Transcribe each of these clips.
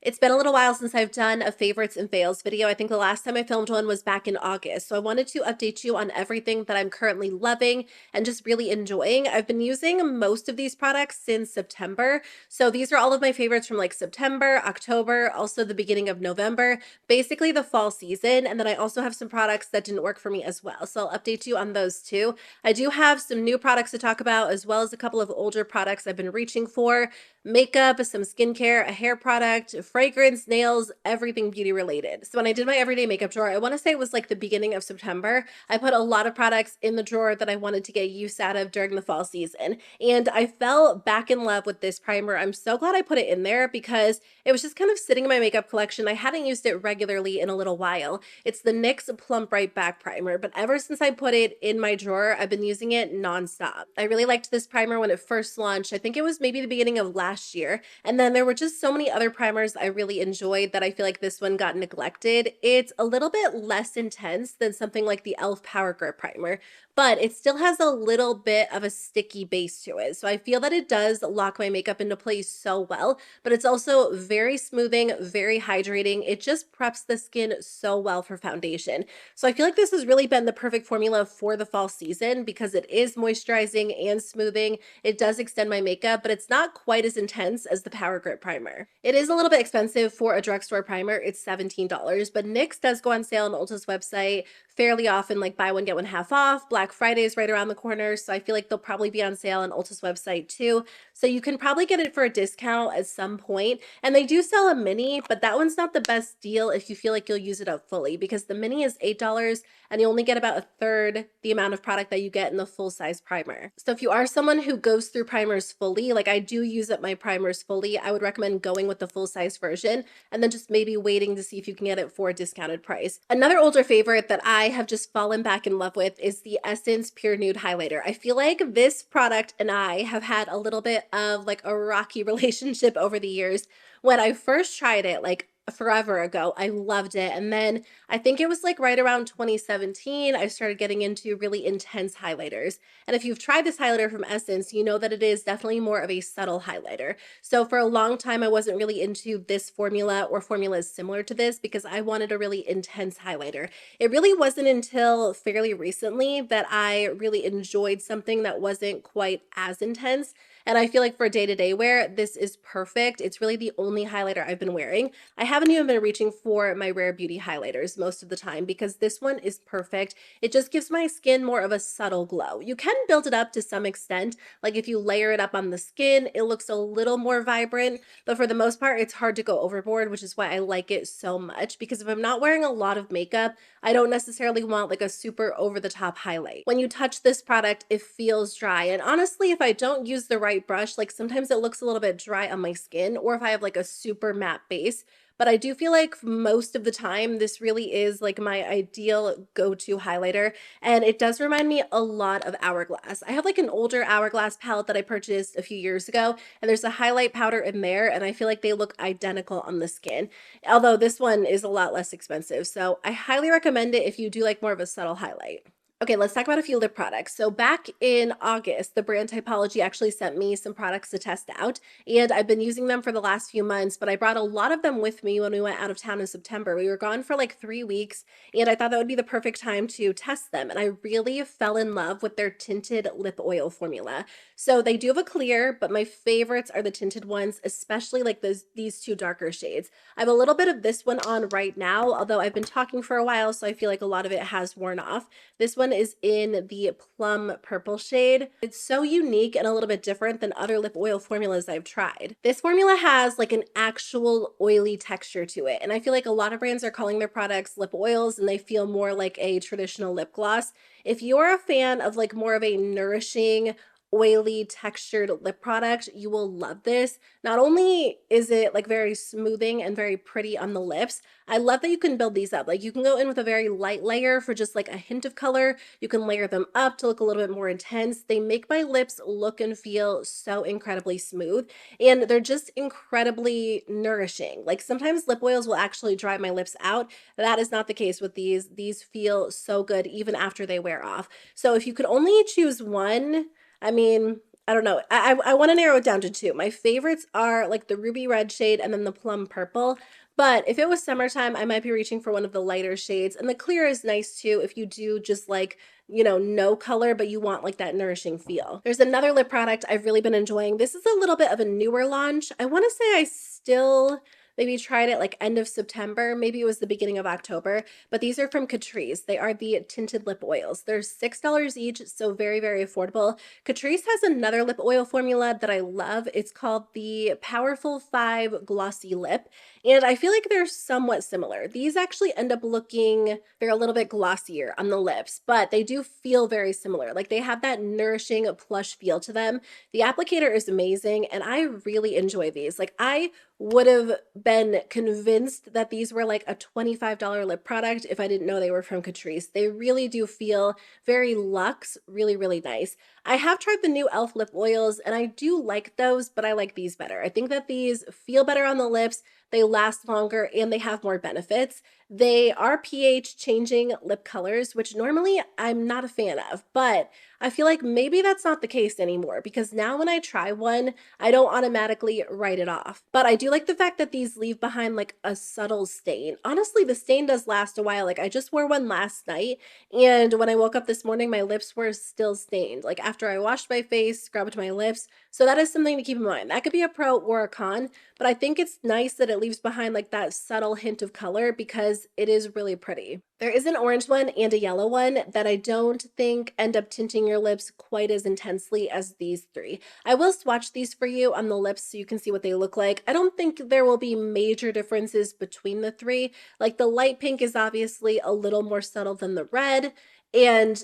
It's been a little while since I've done a favorites and fails video. I think the last time I filmed one was back in August. So I wanted to update you on everything that I'm currently loving and just really enjoying. I've been using most of these products since September. So these are all of my favorites from like September, October, also the beginning of November, basically the fall season. And then I also have some products that didn't work for me as well. So I'll update you on those too. I do have some new products to talk about, as well as a couple of older products I've been reaching for. Makeup, some skincare, a hair product, fragrance, nails, everything beauty related. So when I did my everyday makeup drawer, I want to say it was like the beginning of September, I put a lot of products in the drawer that I wanted to get use out of during the fall season. And I fell back in love with this primer. I'm so glad I put it in there because it was just kind of sitting in my makeup collection. I hadn't used it regularly in a little while. It's the NYX Plump Right Back Primer, but ever since I put it in my drawer, I've been using it nonstop. I really liked this primer when it first launched. I think it was maybe the beginning of last year. And then there were just so many other primers I really enjoyed that I feel like this one got neglected. It's a little bit less intense than something like the e.l.f. Power Grip Primer, but it still has a little bit of a sticky base to it. So I feel that it does lock my makeup into place so well, but it's also very smoothing, very hydrating. It just preps the skin so well for foundation. So I feel like this has really been the perfect formula for the fall season because it is moisturizing and smoothing. It does extend my makeup, but it's not quite as intense as the Power Grip Primer. It is a little bit expensive for a drugstore primer. It's $17, but NYX does go on sale on Ulta's website fairly often, like buy one, get one half off. Black Friday is right around the corner, so I feel like they'll probably be on sale on Ulta's website too. So you can probably get it for a discount at some point. And they do sell a mini, but that one's not the best deal if you feel like you'll use it up fully because the mini is $8 and you only get about a third the amount of product that you get in the full size primer. So if you are someone who goes through primers fully, like I do use up my primers fully, I would recommend going with the full size version and then just maybe waiting to see if you can get it for a discounted price. Another older favorite that I have just fallen back in love with is the Essence Pure Nude Highlighter. I feel like this product and I have had a little bit of like a rocky relationship over the years. When I first tried it, like forever ago, I loved it. And then I think it was like right around 2017, I started getting into really intense highlighters. And if you've tried this highlighter from Essence, you know that it is definitely more of a subtle highlighter. So for a long time, I wasn't really into this formula or formulas similar to this because I wanted a really intense highlighter. It really wasn't until fairly recently that I really enjoyed something that wasn't quite as intense. And I feel like for day-to-day wear, this is perfect. It's really the only highlighter I've been wearing. I haven't even been reaching for my Rare Beauty highlighters most of the time because this one is perfect. It just gives my skin more of a subtle glow. You can build it up to some extent. Like if you layer it up on the skin, it looks a little more vibrant, but for the most part, it's hard to go overboard, which is why I like it so much because if I'm not wearing a lot of makeup, I don't necessarily want like a super over the top highlight. When you touch this product, it feels dry. And honestly, if I don't use the right brush, like sometimes it looks a little bit dry on my skin, or if I have like a super matte base. But I do feel like most of the time, this really is like my ideal go-to highlighter. And it does remind me a lot of Hourglass. I have like an older Hourglass palette that I purchased a few years ago, and there's a highlight powder in there, and I feel like they look identical on the skin. Although this one is a lot less expensive. So I highly recommend it if you do like more of a subtle highlight. Okay, let's talk about a few lip products. So back in August, the brand Typology actually sent me some products to test out, and I've been using them for the last few months, but I brought a lot of them with me when we went out of town in September. We were gone for like 3 weeks, and I thought that would be the perfect time to test them, and I really fell in love with their tinted lip oil formula. So they do have a clear, but my favorites are the tinted ones, especially like these two darker shades. I have a little bit of this one on right now, although I've been talking for a while, so I feel like a lot of it has worn off. This one is in the plum purple shade. It's so unique and a little bit different than other lip oil formulas I've tried. This formula has like an actual oily texture to it, and I feel like a lot of brands are calling their products lip oils and they feel more like a traditional lip gloss. If you're a fan of like more of a nourishing, oily textured lip product, you will love this. Not only is it like very smoothing and very pretty on the lips, I love that you can build these up. Like you can go in with a very light layer for just like a hint of color. You can layer them up to look a little bit more intense. They make my lips look and feel so incredibly smooth, and they're just incredibly nourishing. Like sometimes lip oils will actually dry my lips out. That is not the case with these. These feel so good even after they wear off. So if you could only choose one, I mean, I don't know. I want to narrow it down to two. My favorites are like the ruby red shade and then the plum purple. But if it was summertime, I might be reaching for one of the lighter shades. And the clear is nice too if you do just like, you know, no color, but you want like that nourishing feel. There's another lip product I've really been enjoying. This is a little bit of a newer launch. I want to say I still maybe tried it like end of September. Maybe it was the beginning of October. But these are from Catrice. They are the tinted lip oils. They're $6 each, so very, very affordable. Catrice has another lip oil formula that I love. It's called the Powerful 5 Glossy Lip, and I feel like they're somewhat similar. These actually end up looking, they're a little bit glossier on the lips, but they do feel very similar. Like they have that nourishing plush feel to them. The applicator is amazing, and I really enjoy these. Like I would have been convinced that these were like a $25 lip product if I didn't know they were from Catrice. They really do feel very luxe, really, really nice. I have tried the new e.l.f. lip oils and I do like those, but I like these better. I think that these feel better on the lips, they last longer, and they have more benefits. They are pH changing lip colors, which normally I'm not a fan of, but I feel like maybe that's not the case anymore because now when I try one, I don't automatically write it off. But I do like the fact that these leave behind like a subtle stain. Honestly, the stain does last a while. Like I just wore one last night, and when I woke up this morning, my lips were still stained. Like after I washed my face, scrubbed my lips. So that is something to keep in mind. That could be a pro or a con, but I think it's nice that it leaves behind like that subtle hint of color because it is really pretty. There is an orange one and a yellow one that I don't think end up tinting your lips quite as intensely as these three. I will swatch these for you on the lips so you can see what they look like. I don't think there will be major differences between the three. Like the light pink is obviously a little more subtle than the red. And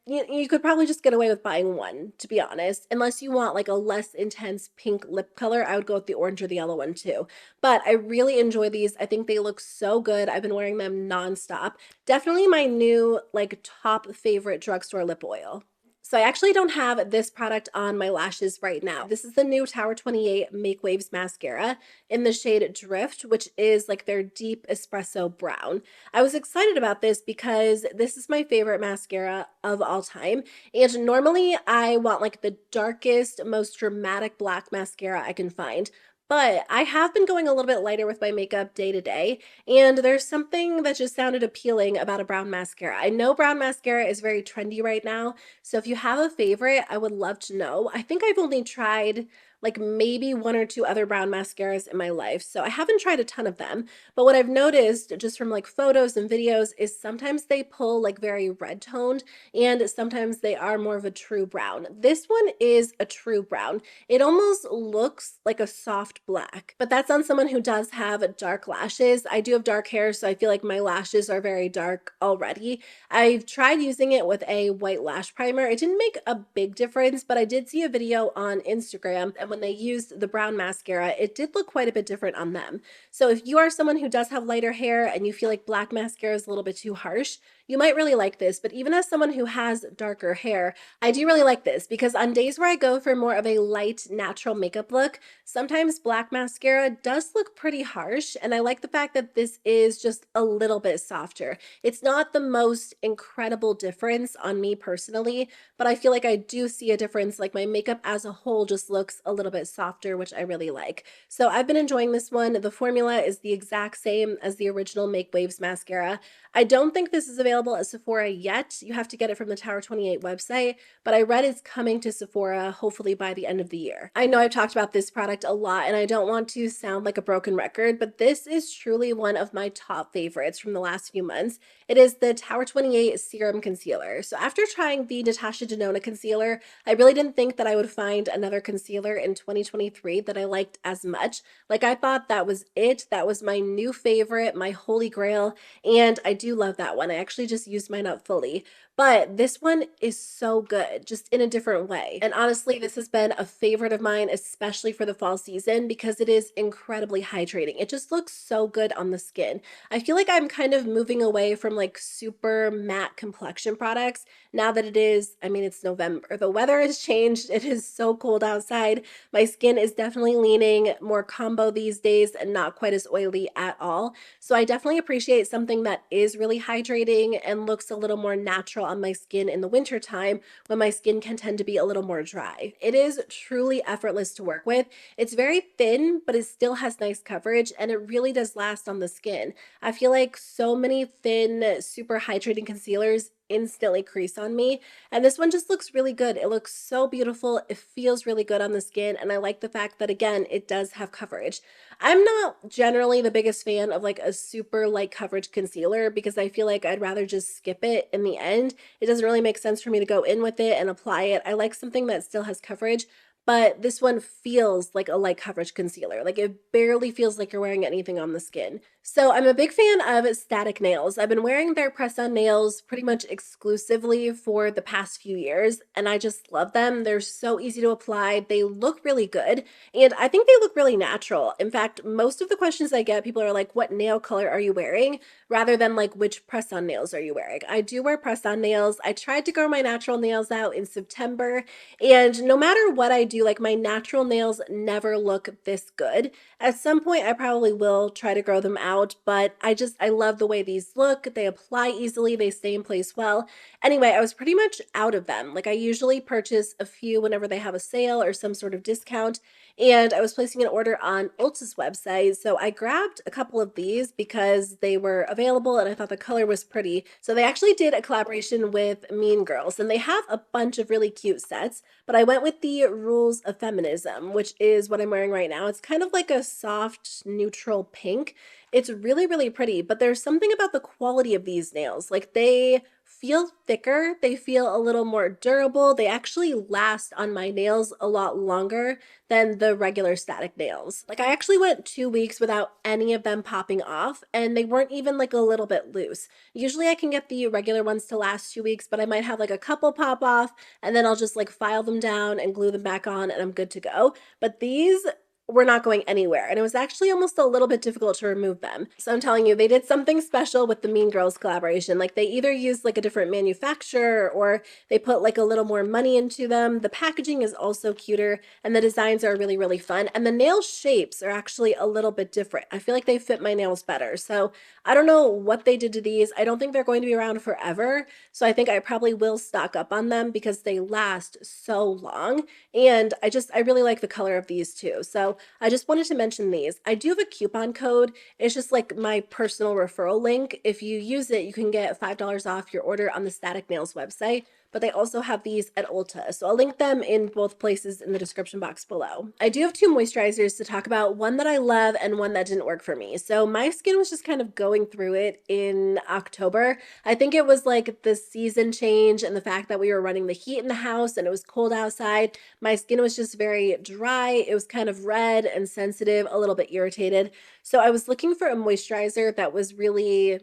you could probably just get away with buying one, to be honest. Unless you want like a less intense pink lip color, I would go with the orange or the yellow one too. But I really enjoy these. I think they look so good. I've been wearing them nonstop. Definitely my new like top favorite drugstore lip oil. So I actually don't have this product on my lashes right now. This is the new Tower 28 Make Waves mascara in the shade Drift, which is like their deep espresso brown. I was excited about this because this is my favorite mascara of all time. And normally I want like the darkest, most dramatic black mascara I can find. But I have been going a little bit lighter with my makeup day to day, and there's something that just sounded appealing about a brown mascara. I know brown mascara is very trendy right now, so if you have a favorite, I would love to know. I think I've only tried like maybe one or two other brown mascaras in my life, so I haven't tried a ton of them. But what I've noticed just from like photos and videos is sometimes they pull like very red toned, and sometimes they are more of a true brown. This one is a true brown. It almost looks like a soft black, but that's on someone who does have dark lashes. I do have dark hair, so I feel like my lashes are very dark already. I've tried using it with a white lash primer. It didn't make a big difference, but I did see a video on Instagram, and when they used the brown mascara, it did look quite a bit different on them. So if you are someone who does have lighter hair and you feel like black mascara is a little bit too harsh, you might really like this. But even as someone who has darker hair, I do really like this because on days where I go for more of a light, natural makeup look, sometimes black mascara does look pretty harsh, and I like the fact that this is just a little bit softer. It's not the most incredible difference on me personally, but I feel like I do see a difference. Like my makeup as a whole just looks a little bit softer, which I really like. So I've been enjoying this one. The formula is the exact same as the original Make Waves mascara. I don't think this is available at Sephora yet. You have to get it from the Tower 28 website, but I read it's coming to Sephora hopefully by the end of the year. I know I've talked about this product a lot and I don't want to sound like a broken record, but this is truly one of my top favorites from the last few months. It is the Tower 28 Serum Concealer. So after trying the Natasha Denona concealer, I really didn't think that I would find another concealer in 2023 that I liked as much. Like I thought that was it. That was my new favorite, my holy grail, and I do love that one. I actually just used mine up fully. But this one is so good, just in a different way. And honestly, this has been a favorite of mine, especially for the fall season, because it is incredibly hydrating. It just looks so good on the skin. I feel like I'm kind of moving away from like super matte complexion products now that it is, I mean, it's November. The weather has changed. It is so cold outside. My skin is definitely leaning more combo these days and not quite as oily at all. So I definitely appreciate something that is really hydrating hydrating and looks a little more natural on my skin in the winter time when my skin can tend to be a little more dry. It is truly effortless to work with. It's very thin, but it still has nice coverage and it really does last on the skin. I feel like so many thin, super hydrating concealers instantly crease on me, and this one just looks really good. It looks so beautiful. It feels really good on the skin, and I like the fact that, again, it does have coverage. I'm not generally the biggest fan of like a super light coverage concealer because I feel like I'd rather just skip it in the end. It doesn't really make sense for me to go in with it and apply it. I like something that still has coverage, but this one feels like a light coverage concealer. Like it barely feels like you're wearing anything on the skin. So I'm a big fan of static nails. I've been wearing their press-on nails pretty much exclusively for the past few years, and I just love them. They're so easy to apply. They look really good, and I think they look really natural. In fact, most of the questions I get, people are like, what nail color are you wearing? Rather than like, which press-on nails are you wearing? I do wear press-on nails. I tried to grow my natural nails out in September, and no matter what I do, like my natural nails never look this good. At some point, I probably will try to grow them out, but I love the way these look. They apply easily, they stay in place well. Anyway, I was pretty much out of them. Like I usually purchase a few whenever they have a sale or some sort of discount, and I was placing an order on Ulta's website. So I grabbed a couple of these because they were available and I thought the color was pretty. So they actually did a collaboration with Mean Girls, and they have a bunch of really cute sets, but I went with the Rules of Feminism, which is what I'm wearing right now. It's kind of like a soft neutral pink. It's really, really pretty, but there's something about the quality of these nails. Like they feel thicker, they feel a little more durable. They actually last on my nails a lot longer than the regular static nails. Like I actually went 2 weeks without any of them popping off, and they weren't even like a little bit loose. Usually I can get the regular ones to last 2 weeks, but I might have like a couple pop off and then I'll just like file them down and glue them back on and I'm good to go. But these were not going anywhere, and it was actually almost a little bit difficult to remove them. So I'm telling you, they did something special with the Mean Girls collaboration. Like they either used like a different manufacturer or they put like a little more money into them. The packaging is also cuter and the designs are really, really fun, and the nail shapes are actually a little bit different. I feel like they fit my nails better. So I don't know what they did to these. I don't think they're going to be around forever, so I think I probably will stock up on them because they last so long, and I really like the color of these too. So I just wanted to mention these. I do have a coupon code. It's just like my personal referral link. If you use it, you can get $5 off your order on the Static Nails website, but they also have these at Ulta. So I'll link them in both places in the description box below. I do have two moisturizers to talk about, one that I love and one that didn't work for me. So my skin was just kind of going through it in October. I think it was like the season change and the fact that we were running the heat in the house and it was cold outside. My skin was just very dry. It was kind of red and sensitive, a little bit irritated. So I was looking for a moisturizer that was really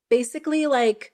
basically like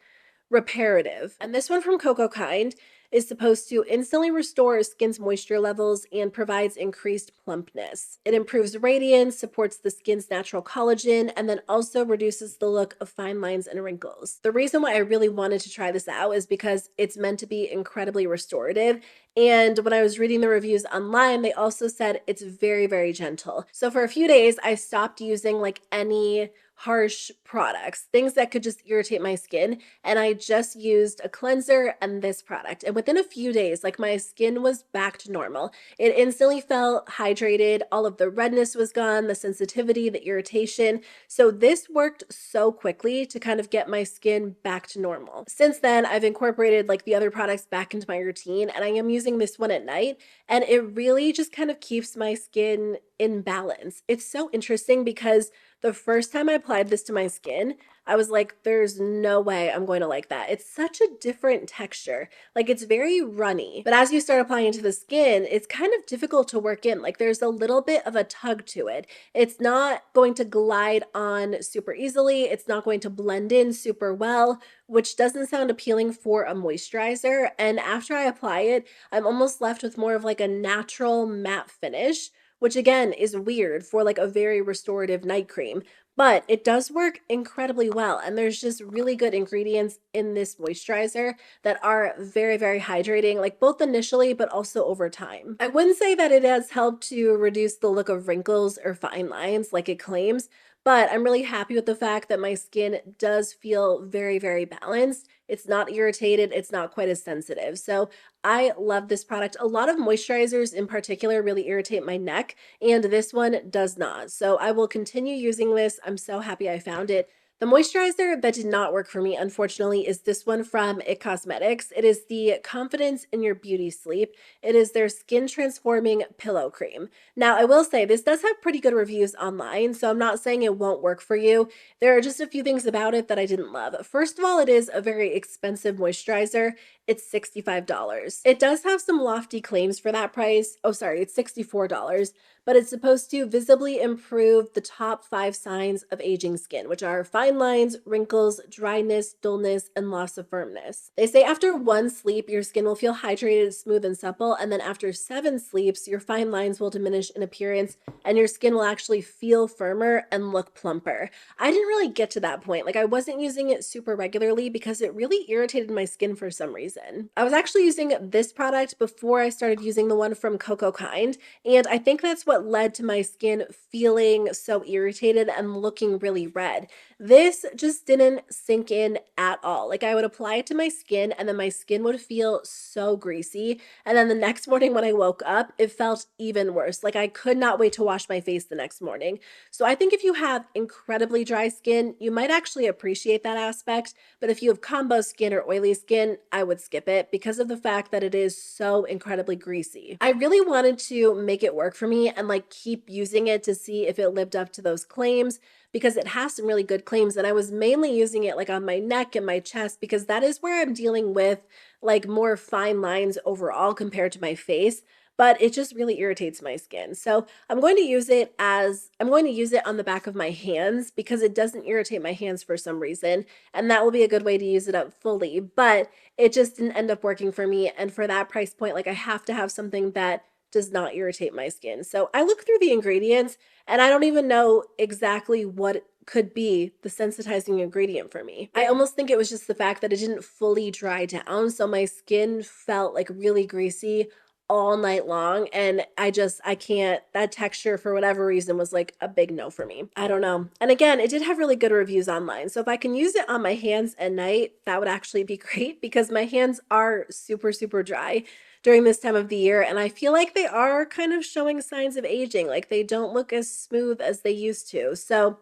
reparative. And this one from Cocokind is supposed to instantly restore skin's moisture levels and provides increased plumpness. It improves radiance, supports the skin's natural collagen, and then also reduces the look of fine lines and wrinkles. The reason why I really wanted to try this out is because it's meant to be incredibly restorative. And when I was reading the reviews online, they also said it's very, very gentle. So for a few days, I stopped using like any harsh products, things that could just irritate my skin. And I just used a cleanser and this product. And within a few days, like my skin was back to normal. It instantly felt hydrated. All of the redness was gone, the sensitivity, the irritation. So this worked so quickly to kind of get my skin back to normal. Since then, I've incorporated like the other products back into my routine, and I am using this one at night, and it really just kind of keeps my skin in balance. It's so interesting because the first time I applied this to my skin, I was like, there's no way I'm going to like that. It's such a different texture. Like it's very runny, but as you start applying it to the skin, it's kind of difficult to work in. Like there's a little bit of a tug to it. It's not going to glide on super easily. It's not going to blend in super well, which doesn't sound appealing for a moisturizer. And after I apply it, I'm almost left with more of like a natural matte finish, which again is weird for like a very restorative night cream, but it does work incredibly well. And there's just really good ingredients in this moisturizer that are very, very hydrating, like both initially, but also over time. I wouldn't say that it has helped to reduce the look of wrinkles or fine lines like it claims, but I'm really happy with the fact that my skin does feel very, very balanced. It's not irritated, it's not quite as sensitive. So I love this product. A lot of moisturizers in particular really irritate my neck, and this one does not. So I will continue using this. I'm so happy I found it. The moisturizer that did not work for me, unfortunately, is this one from IT Cosmetics. It is the Confidence in Your Beauty Sleep. It is their skin transforming pillow cream. Now, I will say this does have pretty good reviews online, so I'm not saying it won't work for you. There are just a few things about it that I didn't love. First of all, it is a very expensive moisturizer. It's $65. It does have some lofty claims for that price. Oh, sorry, it's $64, but it's supposed to visibly improve the top 5 signs of aging skin, which are fine lines, wrinkles, dryness, dullness, and loss of firmness. They say after 1 sleep, your skin will feel hydrated, smooth, and supple, and then after 7 sleeps, your fine lines will diminish in appearance, and your skin will actually feel firmer and look plumper. I didn't really get to that point. Like, I wasn't using it super regularly because it really irritated my skin for some reason. I was actually using this product before I started using the one from Cocokind, and I think that's what led to my skin feeling so irritated and looking really red. This just didn't sink in at all. Like, I would apply it to my skin and then my skin would feel so greasy. And then the next morning when I woke up, it felt even worse. Like, I could not wait to wash my face the next morning. So I think if you have incredibly dry skin, you might actually appreciate that aspect. But if you have combo skin or oily skin, I would skip it because of the fact that it is so incredibly greasy. I really wanted to make it work for me and like keep using it to see if it lived up to those claims because it has some really good claims. And I was mainly using it like on my neck and my chest because that is where I'm dealing with like more fine lines overall compared to my face. But it just really irritates my skin. So I'm going to use it on the back of my hands because it doesn't irritate my hands for some reason. And that will be a good way to use it up fully. But it just didn't end up working for me. And for that price point, like I have to have something that does not irritate my skin. So I look through the ingredients and I don't even know exactly what could be the sensitizing ingredient for me. I almost think it was just the fact that it didn't fully dry down. So my skin felt like really greasy all night long. And I can't, that texture for whatever reason was like a big no for me. I don't know. And again, it did have really good reviews online. So if I can use it on my hands at night, that would actually be great because my hands are super, super dry during this time of the year. And I feel like they are kind of showing signs of aging. Like they don't look as smooth as they used to. So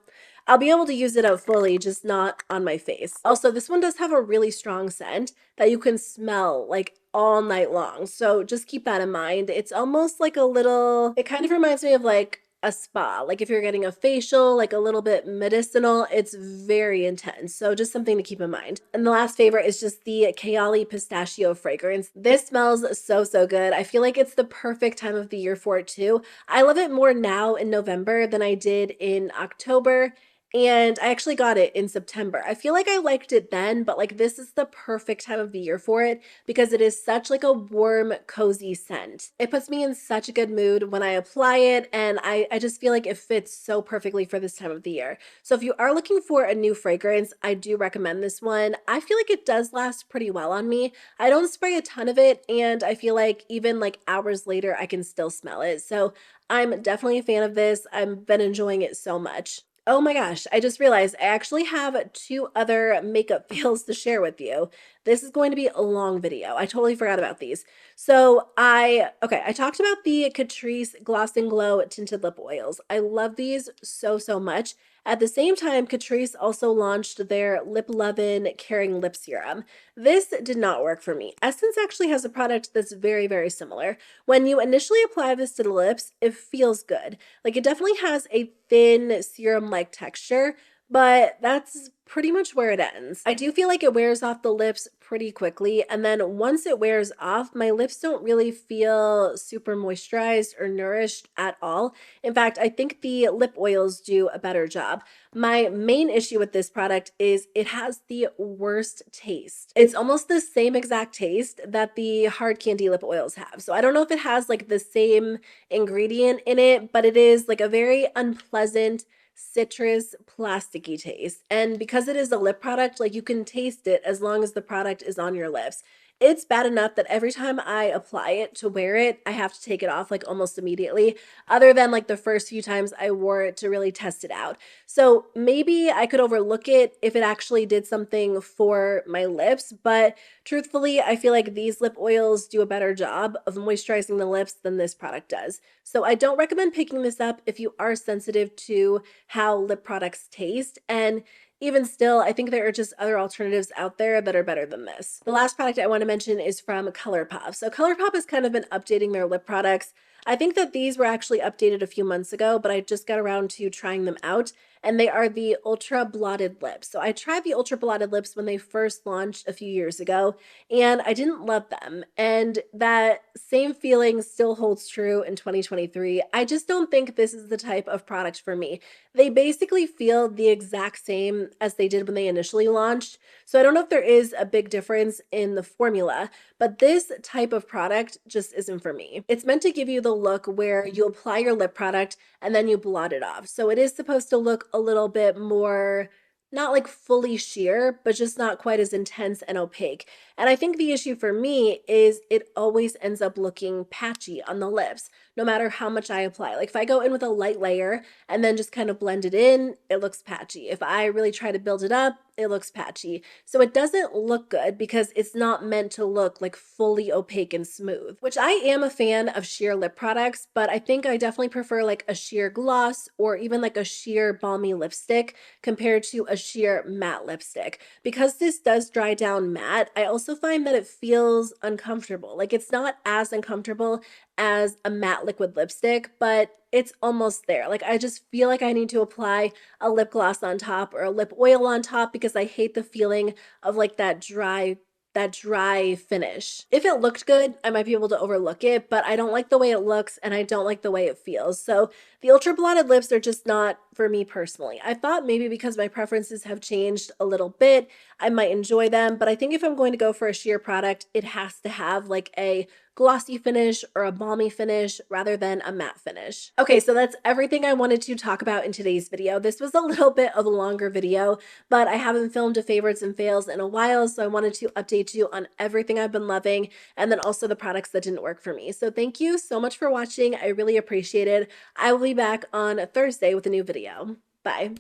I'll be able to use it up fully, just not on my face. Also, this one does have a really strong scent that you can smell like all night long. So just keep that in mind. It's almost like it kind of reminds me of like a spa. Like if you're getting a facial, like a little bit medicinal, it's very intense. So just something to keep in mind. And the last favorite is just the Kayali Pistachio fragrance. This smells so, so good. I feel like it's the perfect time of the year for it too. I love it more now in November than I did in October. And I actually got it in September. I feel like I liked it then, but like this is the perfect time of the year for it because it is such like a warm, cozy scent. It puts me in such a good mood when I apply it, and I just feel like it fits so perfectly for this time of the year. So if you are looking for a new fragrance, I do recommend this one. I feel like it does last pretty well on me. I don't spray a ton of it, and I feel like even like hours later, I can still smell it. So I'm definitely a fan of this. I've been enjoying it so much. Oh my gosh, I just realized I actually have 2 other makeup fails to share with you. This is going to be a long video. I totally forgot about these. I talked about the Catrice Gloss and Glow Tinted Lip Oils. I love these so, so much. At the same time, Catrice also launched their Lip Lovin Caring Lip Serum. This did not work for me. Essence actually has a product that's very, very similar. When you initially apply this to the lips, it feels good. Like it definitely has a thin serum-like texture, but that's pretty much where it ends. I do feel like it wears off the lips pretty quickly, and then once it wears off, my lips don't really feel super moisturized or nourished at all. In fact, I think the lip oils do a better job. My main issue with this product is it has the worst taste. It's almost the same exact taste that the hard candy lip oils have. So I don't know if it has like the same ingredient in it, but it is like a very unpleasant citrus plasticky taste. And because it is a lip product, like you can taste it as long as the product is on your lips. it's bad enough that every time I apply it to wear it, I have to take it off like almost immediately, other than like the first few times I wore it to really test it out. So maybe I could overlook it if it actually did something for my lips, but truthfully, I feel like these lip oils do a better job of moisturizing the lips than this product does. So I don't recommend picking this up if you are sensitive to how lip products taste. And even still, I think there are just other alternatives out there that are better than this. The last product I want to mention is from ColourPop. So ColourPop has kind of been updating their lip products. I think that these were actually updated a few months ago, but I just got around to trying them out, and they are the Ultra Blotted Lips. So I tried the Ultra Blotted Lips when they first launched a few years ago, and I didn't love them. And that same feeling still holds true in 2023. I just don't think this is the type of product for me. They basically feel the exact same as they did when they initially launched. So I don't know if there is a big difference in the formula, but this type of product just isn't for me. It's meant to give you the look where you apply your lip product and then you blot it off. So it is supposed to look a little bit more, not like fully sheer, but just not quite as intense and opaque. And I think the issue for me is it always ends up looking patchy on the lips, no matter how much I apply. Like if I go in with a light layer and then just kind of blend it in, it looks patchy. If I really try to build it up, it looks patchy. So it doesn't look good because it's not meant to look like fully opaque and smooth, which I am a fan of sheer lip products, but I think I definitely prefer like a sheer gloss or even like a sheer balmy lipstick compared to a sheer matte lipstick. Because this does dry down matte, I also find that it feels uncomfortable. Like it's not as uncomfortable as a matte liquid lipstick, but it's almost there. Like I just feel like I need to apply a lip gloss on top or a lip oil on top because I hate the feeling of like that dry finish. If it looked good, I might be able to overlook it, but I don't like the way it looks and I don't like the way it feels. So the Ultra Blotted lips are just not for me personally. I thought maybe because my preferences have changed a little bit, I might enjoy them, but I think if I'm going to go for a sheer product, it has to have like a glossy finish or a balmy finish rather than a matte finish. Okay, so that's everything I wanted to talk about in today's video. This was a little bit of a longer video, but I haven't filmed a favorites and fails in a while, so I wanted to update you on everything I've been loving and then also the products that didn't work for me. So thank you so much for watching. I really appreciate it. I will be back on Thursday with a new video. Bye.